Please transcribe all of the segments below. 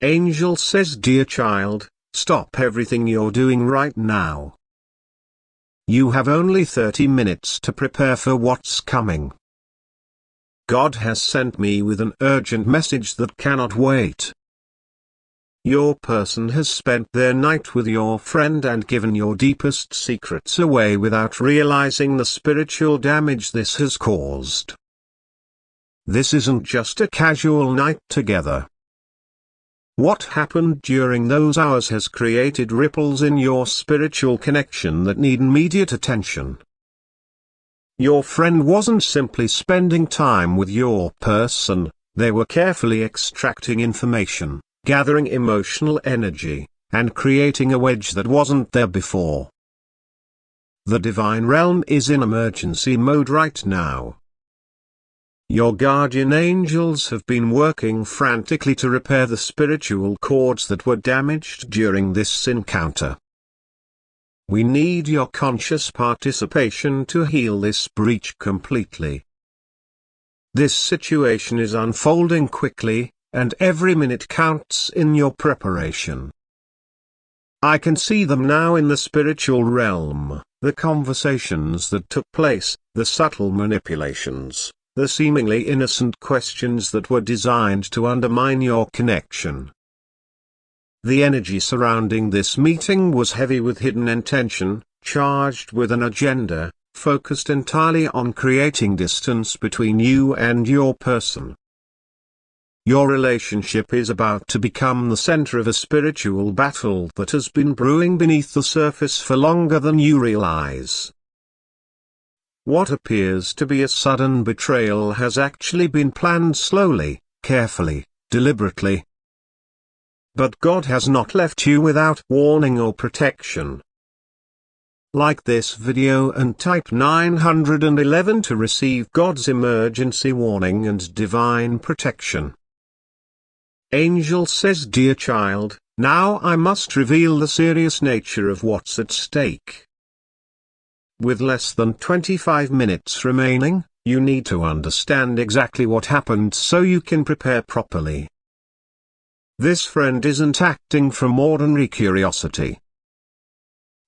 Angel says, dear child, stop everything you're doing right now. You have only 30 minutes to prepare for what's coming. God has sent me with an urgent message that cannot wait. Your person has spent their night with your friend and given your deepest secrets away without realizing the spiritual damage this has caused. This isn't just a casual night together. What happened during those hours has created ripples in your spiritual connection that need immediate attention. Your friend wasn't simply spending time with your person, they were carefully extracting information, gathering emotional energy, and creating a wedge that wasn't there before. The divine realm is in emergency mode right now. Your guardian angels have been working frantically to repair the spiritual cords that were damaged during this encounter. We need your conscious participation to heal this breach completely. This situation is unfolding quickly, and every minute counts in your preparation. I can see them now in the spiritual realm, the conversations that took place, the subtle manipulations, the seemingly innocent questions that were designed to undermine your connection. The energy surrounding this meeting was heavy with hidden intention, charged with an agenda, focused entirely on creating distance between you and your person. Your relationship is about to become the center of a spiritual battle that has been brewing beneath the surface for longer than you realize. What appears to be a sudden betrayal has actually been planned slowly, carefully, deliberately. But God has not left you without warning or protection. Like this video and type 911 to receive God's emergency warning and divine protection. Angel says, dear child, now I must reveal the serious nature of what's at stake. With less than 25 minutes remaining, you need to understand exactly what happened so you can prepare properly. This friend isn't acting from ordinary curiosity.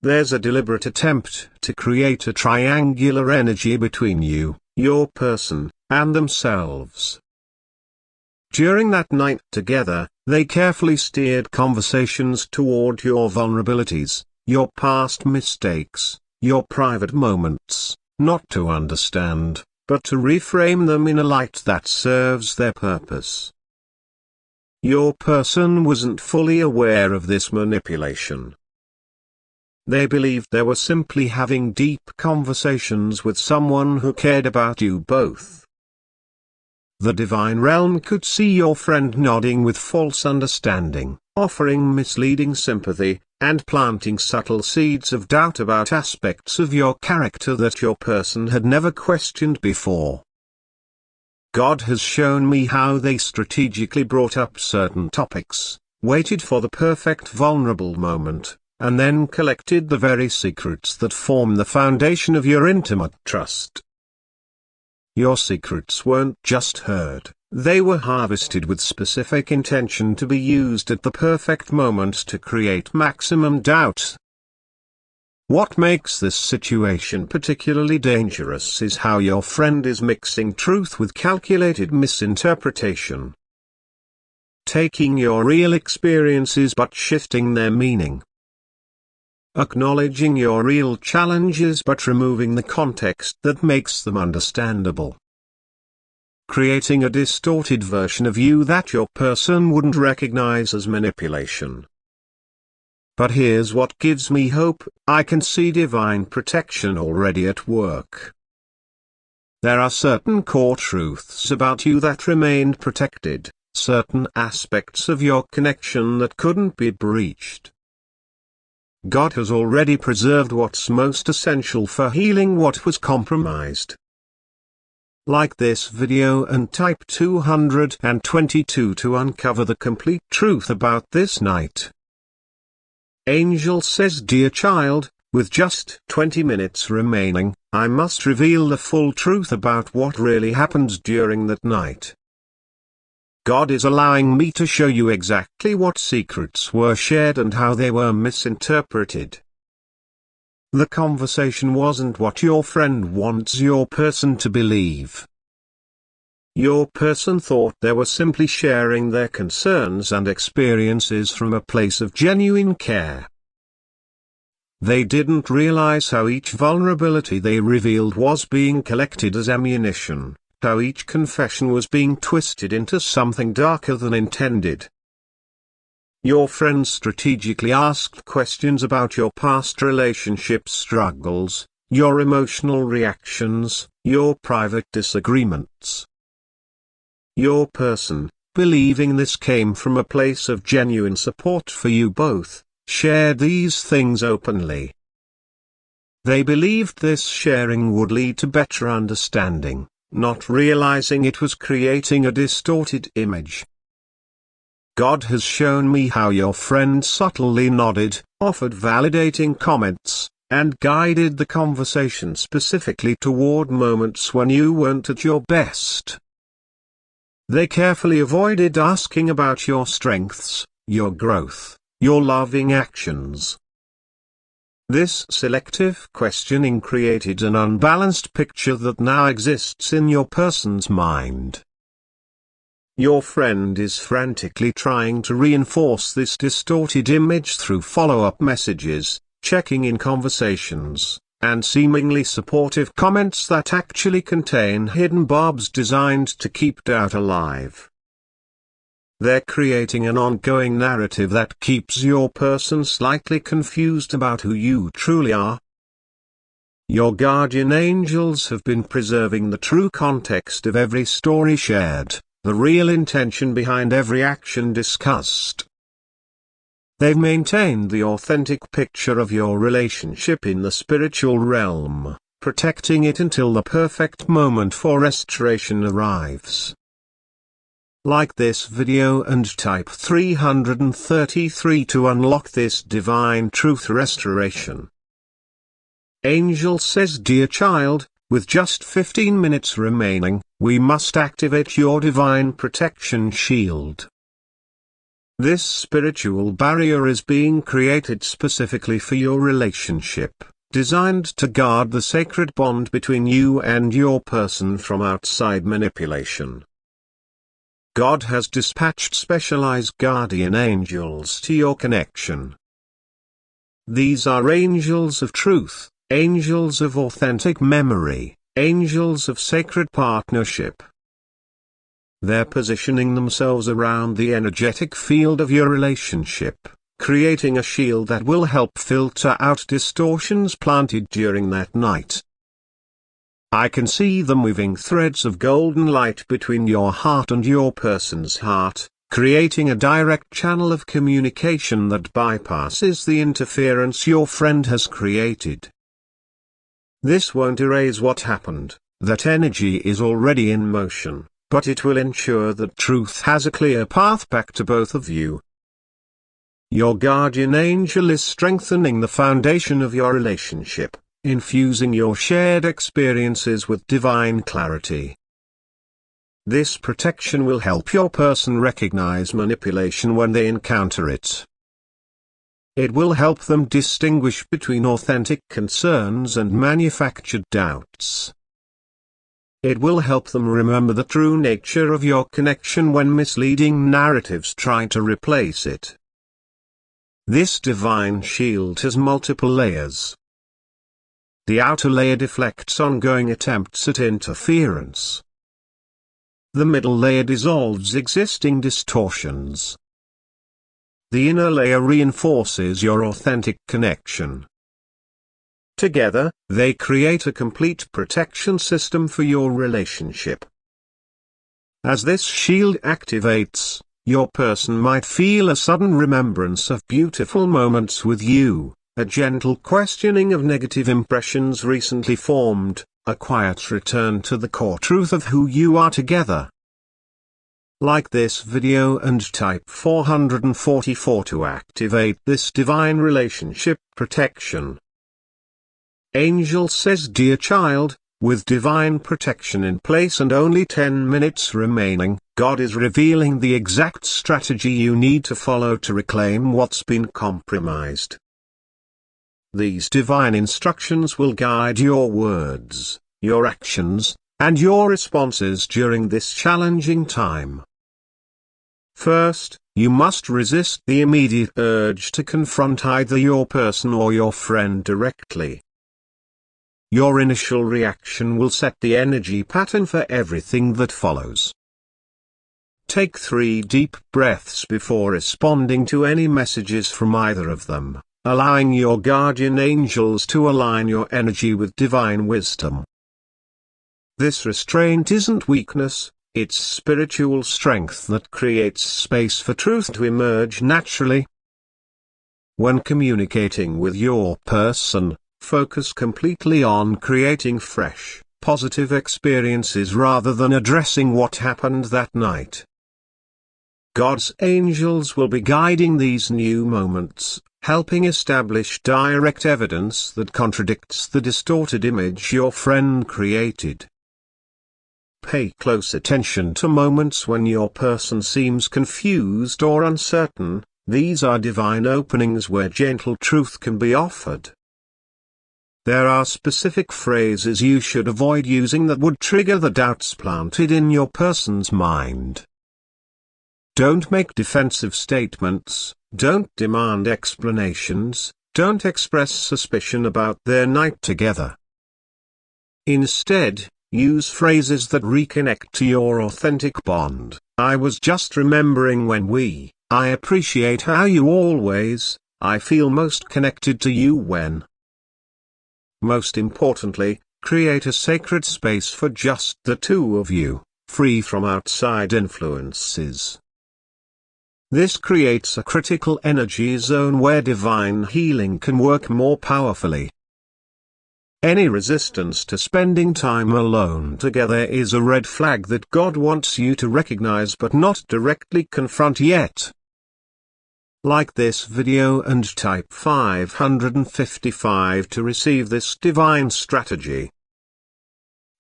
There's a deliberate attempt to create a triangular energy between you, your person, and themselves. During that night together, they carefully steered conversations toward your vulnerabilities, your past mistakes, your private moments, not to understand, but to reframe them in a light that serves their purpose. Your person wasn't fully aware of this manipulation. They believed they were simply having deep conversations with someone who cared about you both. The divine realm could see your friend nodding with false understanding, offering misleading sympathy, and planting subtle seeds of doubt about aspects of your character that your person had never questioned before. God has shown me how they strategically brought up certain topics, waited for the perfect vulnerable moment, and then collected the very secrets that form the foundation of your intimate trust. Your secrets weren't just heard, they were harvested with specific intention to be used at the perfect moment to create maximum doubt. What makes this situation particularly dangerous is how your friend is mixing truth with calculated misinterpretation. Taking your real experiences but shifting their meaning. Acknowledging your real challenges but removing the context that makes them understandable. Creating a distorted version of you that your person wouldn't recognize as manipulation. But here's what gives me hope, I can see divine protection already at work. There are certain core truths about you that remained protected, certain aspects of your connection that couldn't be breached. God has already preserved what's most essential for healing what was compromised. Like this video and type 222 to uncover the complete truth about this night. Angel says, dear child, with just 20 minutes remaining, I must reveal the full truth about what really happened during that night. God is allowing me to show you exactly what secrets were shared and how they were misinterpreted. The conversation wasn't what your friend wants your person to believe. Your person thought they were simply sharing their concerns and experiences from a place of genuine care. They didn't realize how each vulnerability they revealed was being collected as ammunition, how each confession was being twisted into something darker than intended. Your friend strategically asked questions about your past relationship struggles, your emotional reactions, your private disagreements. Your person, believing this came from a place of genuine support for you both, shared these things openly. They believed this sharing would lead to better understanding, not realizing it was creating a distorted image. God has shown me how your friend subtly nodded, offered validating comments, and guided the conversation specifically toward moments when you weren't at your best. They carefully avoided asking about your strengths, your growth, your loving actions. This selective questioning created an unbalanced picture that now exists in your person's mind. Your friend is frantically trying to reinforce this distorted image through follow-up messages, checking-in conversations, and seemingly supportive comments that actually contain hidden barbs designed to keep doubt alive. They're creating an ongoing narrative that keeps your person slightly confused about who you truly are. Your guardian angels have been preserving the true context of every story shared, the real intention behind every action discussed. They've maintained the authentic picture of your relationship in the spiritual realm, protecting it until the perfect moment for restoration arrives. Like this video and type 333 to unlock this divine truth restoration. Angel says, "Dear child, with just 15 minutes remaining, we must activate your divine protection shield. This spiritual barrier is being created specifically for your relationship, designed to guard the sacred bond between you and your person from outside manipulation. God has dispatched specialized guardian angels to your connection. These are angels of truth, angels of authentic memory, angels of sacred partnership. They're positioning themselves around the energetic field of your relationship, creating a shield that will help filter out distortions planted during that night. I can see them weaving threads of golden light between your heart and your person's heart, creating a direct channel of communication that bypasses the interference your friend has created. This won't erase what happened, that energy is already in motion, but it will ensure that truth has a clear path back to both of you. Your guardian angel is strengthening the foundation of your relationship, infusing your shared experiences with divine clarity. This protection will help your person recognize manipulation when they encounter it. It will help them distinguish between authentic concerns and manufactured doubts. It will help them remember the true nature of your connection when misleading narratives try to replace it. This divine shield has multiple layers. The outer layer deflects ongoing attempts at interference. The middle layer dissolves existing distortions. The inner layer reinforces your authentic connection. Together, they create a complete protection system for your relationship. As this shield activates, your person might feel a sudden remembrance of beautiful moments with you, a gentle questioning of negative impressions recently formed, a quiet return to the core truth of who you are together. Like this video and type 444 to activate this divine relationship protection. Angel says, "Dear child, With divine protection in place and only 10 minutes remaining, God is revealing the exact strategy you need to follow to reclaim what's been compromised. These divine instructions will guide your words, your actions, and your responses during this challenging time. First, you must resist the immediate urge to confront either your person or your friend directly. Your initial reaction will set the energy pattern for everything that follows. Take 3 deep breaths before responding to any messages from either of them, allowing your guardian angels to align your energy with divine wisdom. This restraint isn't weakness, it's spiritual strength that creates space for truth to emerge naturally. When communicating with your person, focus completely on creating fresh, positive experiences rather than addressing what happened that night. God's angels will be guiding these new moments, helping establish direct evidence that contradicts the distorted image your friend created. Pay close attention to moments when your person seems confused or uncertain. These are divine openings where gentle truth can be offered. There are specific phrases you should avoid using that would trigger the doubts planted in your person's mind. Don't make defensive statements, don't demand explanations, don't express suspicion about their night together. Instead, use phrases that reconnect to your authentic bond. I was just remembering when I appreciate how you always, I feel most connected to you when. Most importantly, create a sacred space for just the two of you, free from outside influences. This creates a critical energy zone where divine healing can work more powerfully. Any resistance to spending time alone together is a red flag that God wants you to recognize but not directly confront yet. Like this video and type 555 to receive this divine strategy.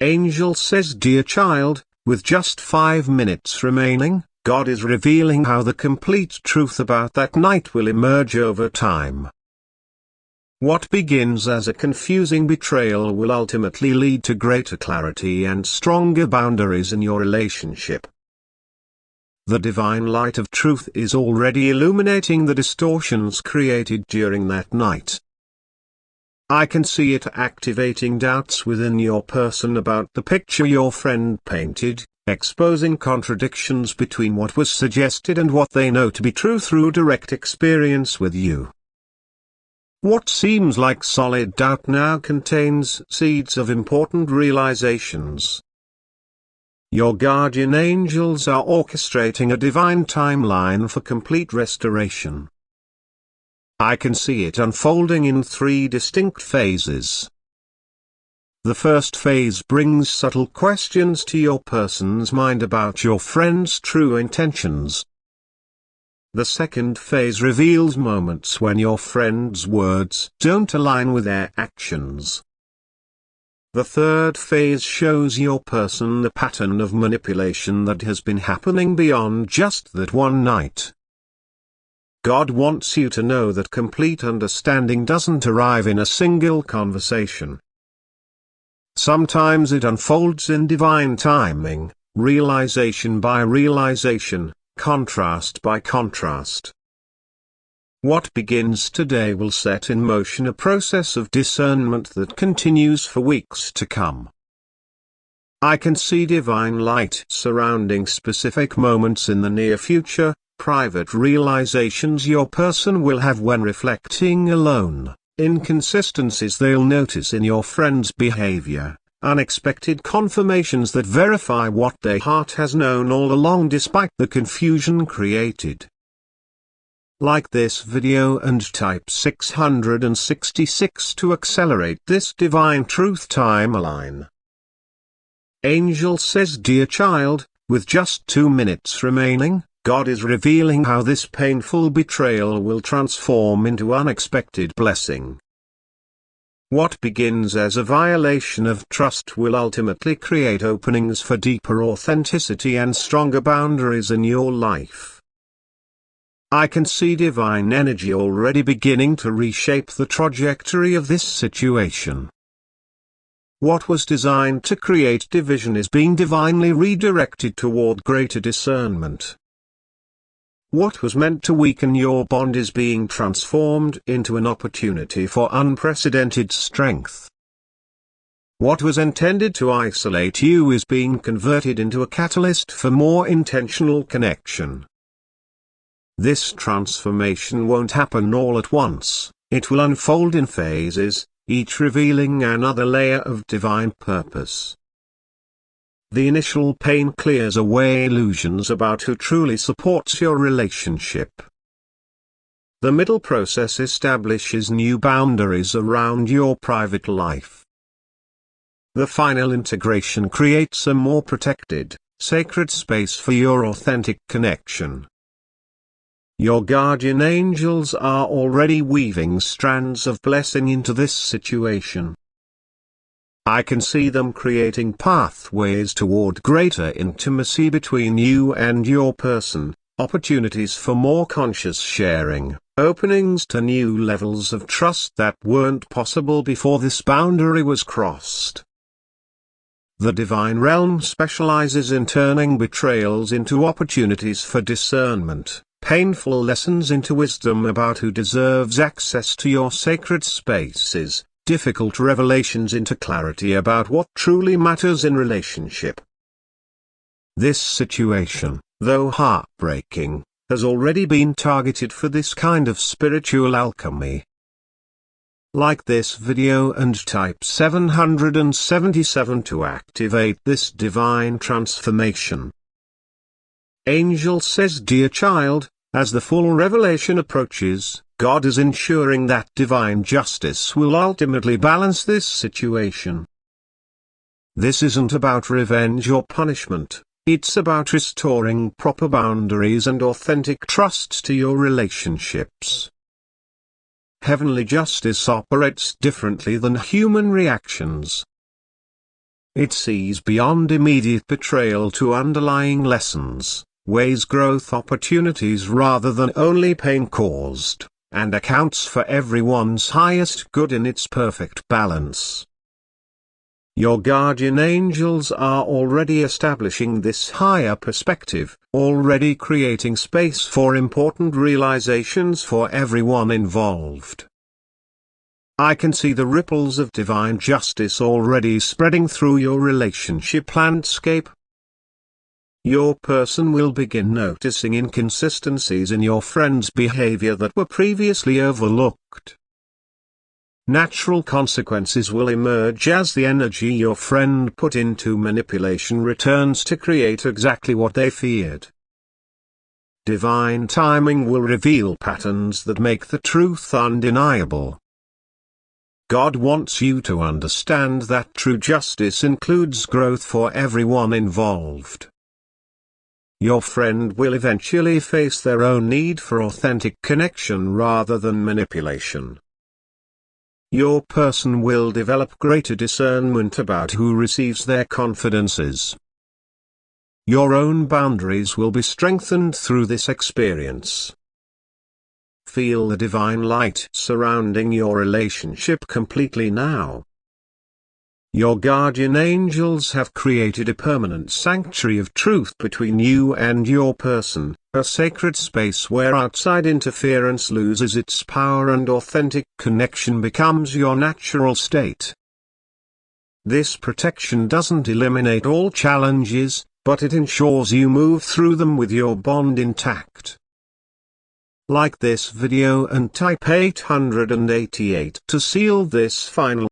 Angel says, dear child, with just 5 minutes remaining, God is revealing how the complete truth about that night will emerge over time. What begins as a confusing betrayal will ultimately lead to greater clarity and stronger boundaries in your relationship. The divine light of truth is already illuminating the distortions created during that night. I can see it activating doubts within your person about the picture your friend painted, exposing contradictions between what was suggested and what they know to be true through direct experience with you. What seems like solid doubt now contains seeds of important realizations. Your guardian angels are orchestrating a divine timeline for complete restoration. I can see it unfolding in 3 distinct phases. The first phase brings subtle questions to your person's mind about your friend's true intentions. The second phase reveals moments when your friend's words don't align with their actions. The third phase shows your person the pattern of manipulation that has been happening beyond just that one night. God wants you to know that complete understanding doesn't arrive in a single conversation. Sometimes it unfolds in divine timing, realization by realization, contrast by contrast. What begins today will set in motion a process of discernment that continues for weeks to come. I can see divine light surrounding specific moments in the near future, private realizations your person will have when reflecting alone, inconsistencies they'll notice in your friend's behavior, unexpected confirmations that verify what their heart has known all along despite the confusion created. Like this video and type 666 to accelerate this divine truth timeline. Angel says, dear child, with just 2 minutes remaining, God is revealing how this painful betrayal will transform into unexpected blessing. What begins as a violation of trust will ultimately create openings for deeper authenticity and stronger boundaries in your life. I can see divine energy already beginning to reshape the trajectory of this situation. What was designed to create division is being divinely redirected toward greater discernment. What was meant to weaken your bond is being transformed into an opportunity for unprecedented strength. What was intended to isolate you is being converted into a catalyst for more intentional connection. This transformation won't happen all at once, it will unfold in phases, each revealing another layer of divine purpose. The initial pain clears away illusions about who truly supports your relationship. The middle process establishes new boundaries around your private life. The final integration creates a more protected, sacred space for your authentic connection. Your guardian angels are already weaving strands of blessing into this situation. I can see them creating pathways toward greater intimacy between you and your person, opportunities for more conscious sharing, openings to new levels of trust that weren't possible before this boundary was crossed. The divine realm specializes in turning betrayals into opportunities for discernment, painful lessons into wisdom about who deserves access to your sacred spaces, difficult revelations into clarity about what truly matters in relationship. This situation, though heartbreaking, has already been targeted for this kind of spiritual alchemy. Like this video and type 777 to activate this divine transformation. Angel says, dear child, as the full revelation approaches, God is ensuring that divine justice will ultimately balance this situation. This isn't about revenge or punishment, it's about restoring proper boundaries and authentic trust to your relationships. Heavenly justice operates differently than human reactions. It sees beyond immediate betrayal to underlying lessons, weighs growth opportunities rather than only pain caused, and accounts for everyone's highest good in its perfect balance. Your guardian angels are already establishing this higher perspective, already creating space for important realizations for everyone involved. I can see the ripples of divine justice already spreading through your relationship landscape. Your person will begin noticing inconsistencies in your friend's behavior that were previously overlooked. Natural consequences will emerge as the energy your friend put into manipulation returns to create exactly what they feared. Divine timing will reveal patterns that make the truth undeniable. God wants you to understand that true justice includes growth for everyone involved. Your friend will eventually face their own need for authentic connection rather than manipulation. Your person will develop greater discernment about who receives their confidences. Your own boundaries will be strengthened through this experience. Feel the divine light surrounding your relationship completely now. Your guardian angels have created a permanent sanctuary of truth between you and your person, a sacred space where outside interference loses its power and authentic connection becomes your natural state. This protection doesn't eliminate all challenges, but it ensures you move through them with your bond intact. Like this video and type 888 to seal this final